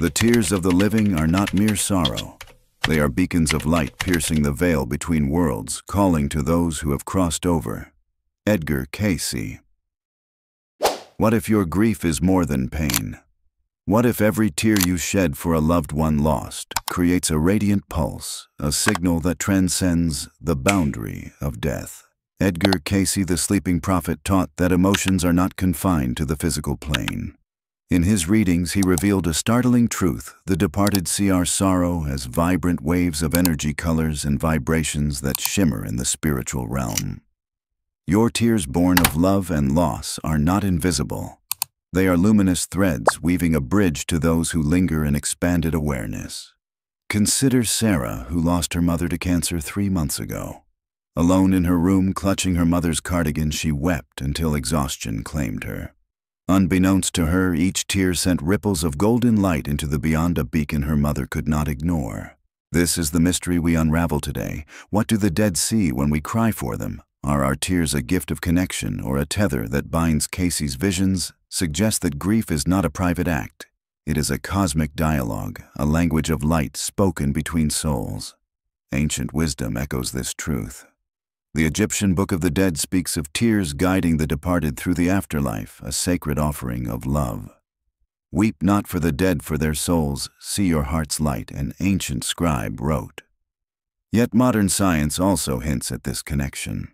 The tears of the living are not mere sorrow. They are beacons of light piercing the veil between worlds, calling to those who have crossed over. Edgar Cayce. What if your grief is more than pain? What if every tear you shed for a loved one lost creates a radiant pulse, a signal that transcends the boundary of death? Edgar Cayce, the sleeping prophet, taught that emotions are not confined to the physical plane. In his readings, he revealed a startling truth: the departed see our sorrow as vibrant waves of energy, colors, and vibrations that shimmer in the spiritual realm. Your tears born of love and loss are not invisible. They are luminous threads weaving a bridge to those who linger in expanded awareness. Consider Sarah, who lost her mother to cancer 3 months ago. Alone in her room, clutching her mother's cardigan, she wept until exhaustion claimed her. Unbeknownst to her, each tear sent ripples of golden light into the beyond, a beacon her mother could not ignore. This is the mystery we unravel today. What do the dead see when we cry for them? Are our tears a gift of connection or a tether that binds? Cayce's visions suggest that grief is not a private act. It is a cosmic dialogue, a language of light spoken between souls. Ancient wisdom echoes this truth. The Egyptian Book of the Dead speaks of tears guiding the departed through the afterlife, a sacred offering of love. Weep not for the dead, for their souls see your heart's light, an ancient scribe wrote. Yet modern science also hints at this connection.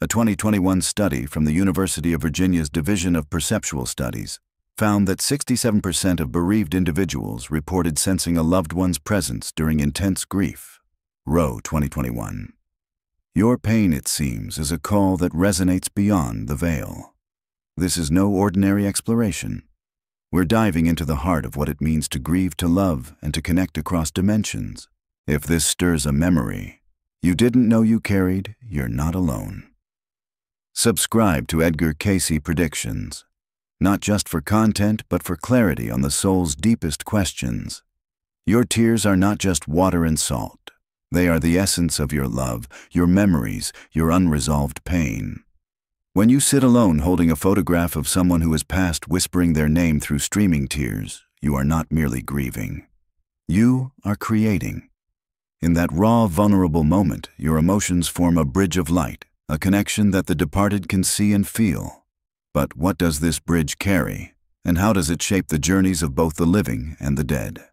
A 2021 study from the University of Virginia's Division of Perceptual Studies found that 67% of bereaved individuals reported sensing a loved one's presence during intense grief. Roe 2021. Your pain, it seems, is a call that resonates beyond the veil. This is no ordinary exploration. We're diving into the heart of what it means to grieve, to love, and to connect across dimensions. If this stirs a memory you didn't know you carried, you're not alone. Subscribe to Edgar Cayce Predictions, not just for content, but for clarity on the soul's deepest questions. Your tears are not just water and salt. They are the essence of your love, your memories, your unresolved pain. When you sit alone holding a photograph of someone who has passed, whispering their name through streaming tears, you are not merely grieving. You are creating. In that raw, vulnerable moment, your emotions form a bridge of light, a connection that the departed can see and feel. But what does this bridge carry, and how does it shape the journeys of both the living and the dead?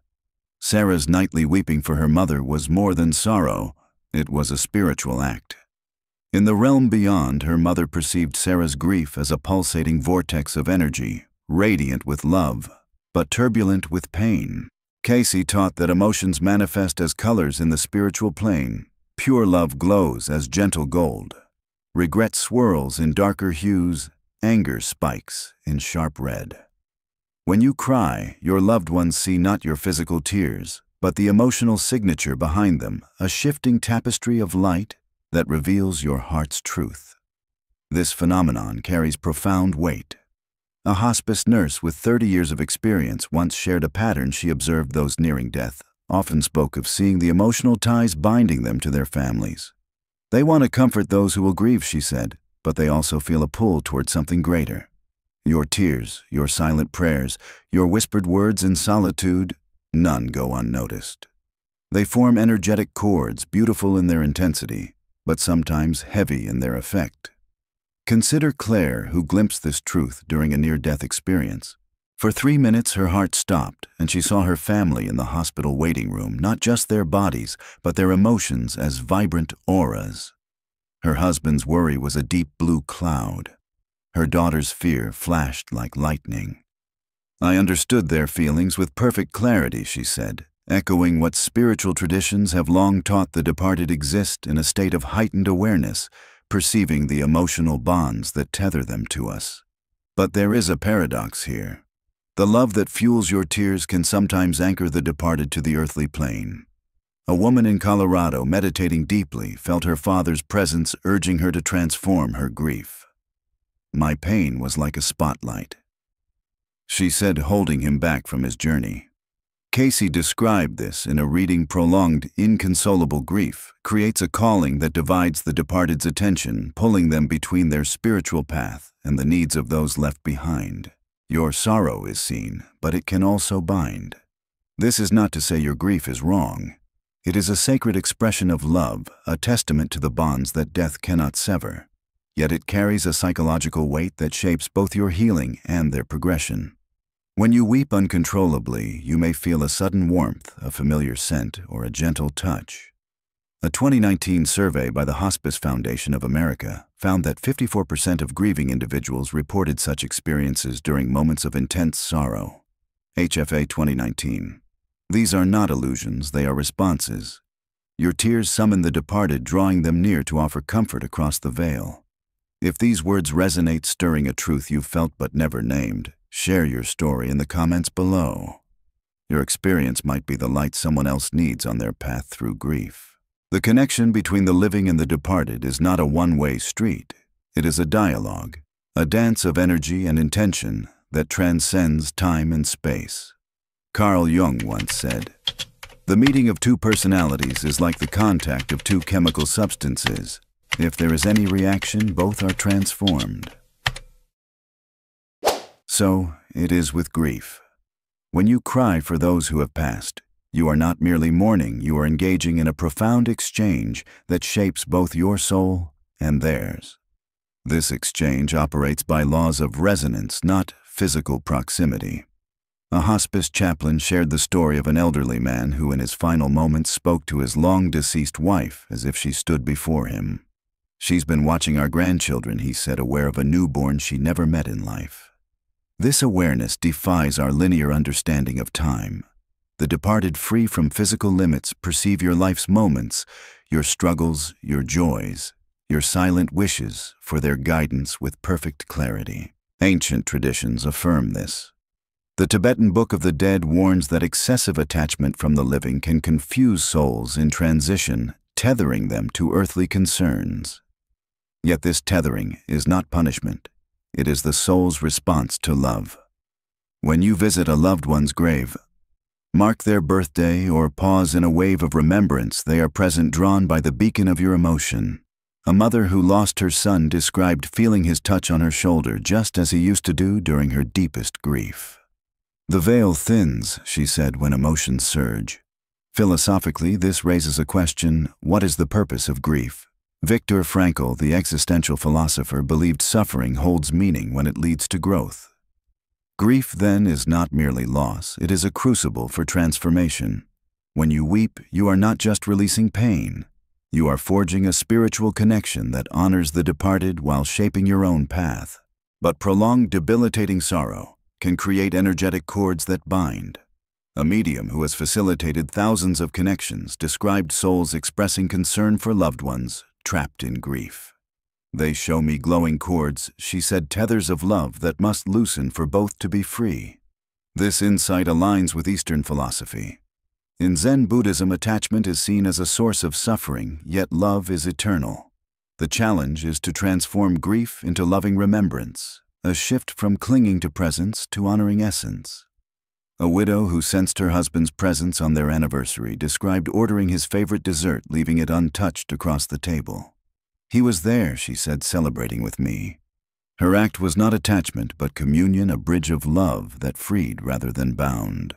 Sarah's nightly weeping for her mother was more than sorrow, it was a spiritual act. In the realm beyond, her mother perceived Sarah's grief as a pulsating vortex of energy, radiant with love, but turbulent with pain. Cayce taught that emotions manifest as colors in the spiritual plane. Pure love glows as gentle gold. Regret swirls in darker hues, anger spikes in sharp red. When you cry, your loved ones see not your physical tears, but the emotional signature behind them, a shifting tapestry of light that reveals your heart's truth. This phenomenon carries profound weight. A hospice nurse with 30 years of experience once shared a pattern she observed. Those nearing death often spoke of seeing the emotional ties binding them to their families. They want to comfort those who will grieve, she said, but they also feel a pull toward something greater. Your tears, your silent prayers, your whispered words in solitude, none go unnoticed. They form energetic chords, beautiful in their intensity, but sometimes heavy in their effect. Consider Claire, who glimpsed this truth during a near-death experience. For 3 minutes, her heart stopped, and she saw her family in the hospital waiting room, not just their bodies, but their emotions as vibrant auras. Her husband's worry was a deep blue cloud. Her daughter's fear flashed like lightning. I understood their feelings with perfect clarity, she said, echoing what spiritual traditions have long taught: the departed exist in a state of heightened awareness, perceiving the emotional bonds that tether them to us. But there is a paradox here. The love that fuels your tears can sometimes anchor the departed to the earthly plane. A woman in Colorado, meditating deeply, felt her father's presence urging her to transform her grief. My pain was like a spotlight, she said, holding him back from his journey. Cayce described this in a reading. Prolonged, inconsolable grief creates a calling that divides the departed's attention, pulling them between their spiritual path and the needs of those left behind. Your sorrow is seen, but it can also bind. This is not to say your grief is wrong. It is a sacred expression of love, a testament to the bonds that death cannot sever. Yet it carries a psychological weight that shapes both your healing and their progression. When you weep uncontrollably, you may feel a sudden warmth, a familiar scent, or a gentle touch. A 2019 survey by the Hospice Foundation of America found that 54% of grieving individuals reported such experiences during moments of intense sorrow. HFA 2019. These are not illusions, they are responses. Your tears summon the departed, drawing them near to offer comfort across the veil. If these words resonate, stirring a truth you've felt but never named, share your story in the comments below. Your experience might be the light someone else needs on their path through grief. The connection between the living and the departed is not a one-way street. It is a dialogue, a dance of energy and intention that transcends time and space. Carl Jung once said, "The meeting of two personalities is like the contact of two chemical substances. If there is any reaction, both are transformed." So it is with grief. When you cry for those who have passed, you are not merely mourning, you are engaging in a profound exchange that shapes both your soul and theirs. This exchange operates by laws of resonance, not physical proximity. A hospice chaplain shared the story of an elderly man who in his final moments spoke to his long-deceased wife as if she stood before him. "She's been watching our grandchildren," he said, aware of a newborn she never met in life. This awareness defies our linear understanding of time. The departed, free from physical limits, perceive your life's moments, your struggles, your joys, your silent wishes for their guidance with perfect clarity. Ancient traditions affirm this. The Tibetan Book of the Dead warns that excessive attachment from the living can confuse souls in transition, tethering them to earthly concerns. Yet this tethering is not punishment. It is the soul's response to love. When you visit a loved one's grave, mark their birthday, or pause in a wave of remembrance, they are present, drawn by the beacon of your emotion. A mother who lost her son described feeling his touch on her shoulder just as he used to do during her deepest grief. "The veil thins," she said, when emotions surge. Philosophically, this raises a question: what is the purpose of grief? Viktor Frankl, the existential philosopher, believed suffering holds meaning when it leads to growth. Grief, then, is not merely loss, it is a crucible for transformation. When you weep, you are not just releasing pain. You are forging a spiritual connection that honors the departed while shaping your own path. But prolonged, debilitating sorrow can create energetic cords that bind. A medium who has facilitated thousands of connections described souls expressing concern for loved ones trapped in grief. "They show me glowing cords," she said, "tethers of love that must loosen for both to be free." This insight aligns with Eastern philosophy. In Zen Buddhism, attachment is seen as a source of suffering, yet love is eternal. The challenge is to transform grief into loving remembrance, a shift from clinging to presence to honoring essence. A widow who sensed her husband's presence on their anniversary described ordering his favorite dessert, leaving it untouched across the table. "He was there," she said, "celebrating with me." Her act was not attachment, but communion, a bridge of love that freed rather than bound.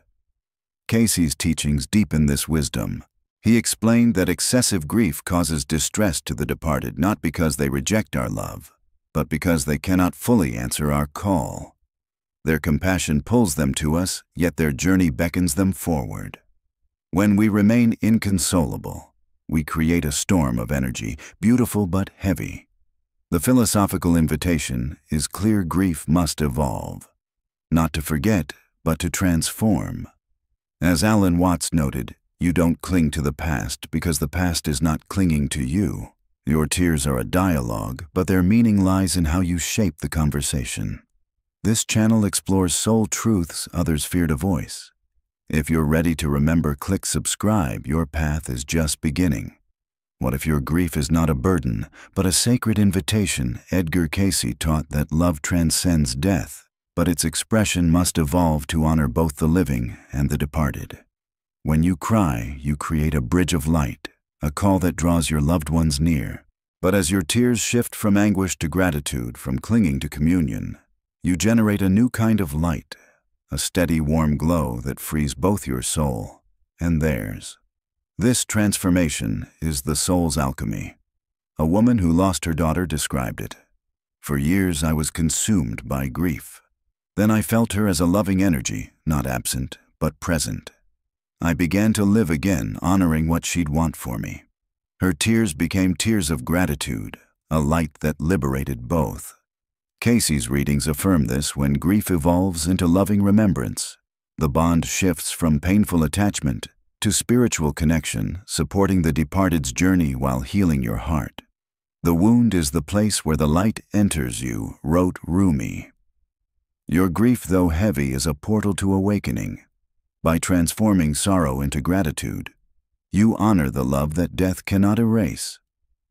Cayce's teachings deepen this wisdom. He explained that excessive grief causes distress to the departed, not because they reject our love, but because they cannot fully answer our call. Their compassion pulls them to us, yet their journey beckons them forward. When we remain inconsolable, we create a storm of energy, beautiful but heavy. The philosophical invitation is clear: grief must evolve, not to forget, but to transform. As Alan Watts noted, you don't cling to the past because the past is not clinging to you. Your tears are a dialogue, but their meaning lies in how you shape the conversation. This channel explores soul truths others fear to voice. If you're ready to remember, click subscribe. Your path is just beginning. What if your grief is not a burden, but a sacred invitation? Edgar Cayce taught that love transcends death, but its expression must evolve to honor both the living and the departed. When you cry, you create a bridge of light, a call that draws your loved ones near. But as your tears shift from anguish to gratitude, from clinging to communion, you generate a new kind of light, a steady warm glow that frees both your soul and theirs. This transformation is the soul's alchemy. A woman who lost her daughter described it. For years I was consumed by grief. Then I felt her as a loving energy, not absent, but present. I began to live again, honoring what she'd want for me. Her tears became tears of gratitude, a light that liberated both. Cayce's readings affirm this. When grief evolves into loving remembrance, the bond shifts from painful attachment to spiritual connection, supporting the departed's journey while healing your heart. The wound is the place where the light enters you, wrote Rumi. Your grief, though heavy, is a portal to awakening. By transforming sorrow into gratitude, you honor the love that death cannot erase.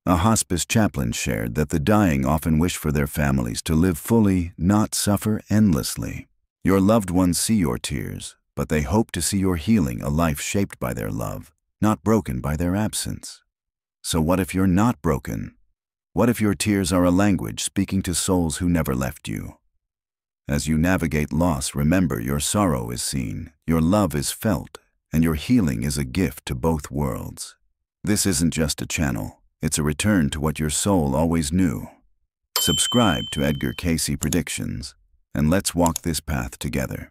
A hospice chaplain shared that the dying often wish for their families to live fully, not suffer endlessly. Your loved ones see your tears, but they hope to see your healing, a life shaped by their love, not broken by their absence. So what if you're not broken? What if your tears are a language speaking to souls who never left you? As you navigate loss, remember your sorrow is seen, your love is felt, and your healing is a gift to both worlds. This isn't just a channel, it's a return to what your soul always knew. Subscribe to Edgar Cayce Predictions, and let's walk this path together.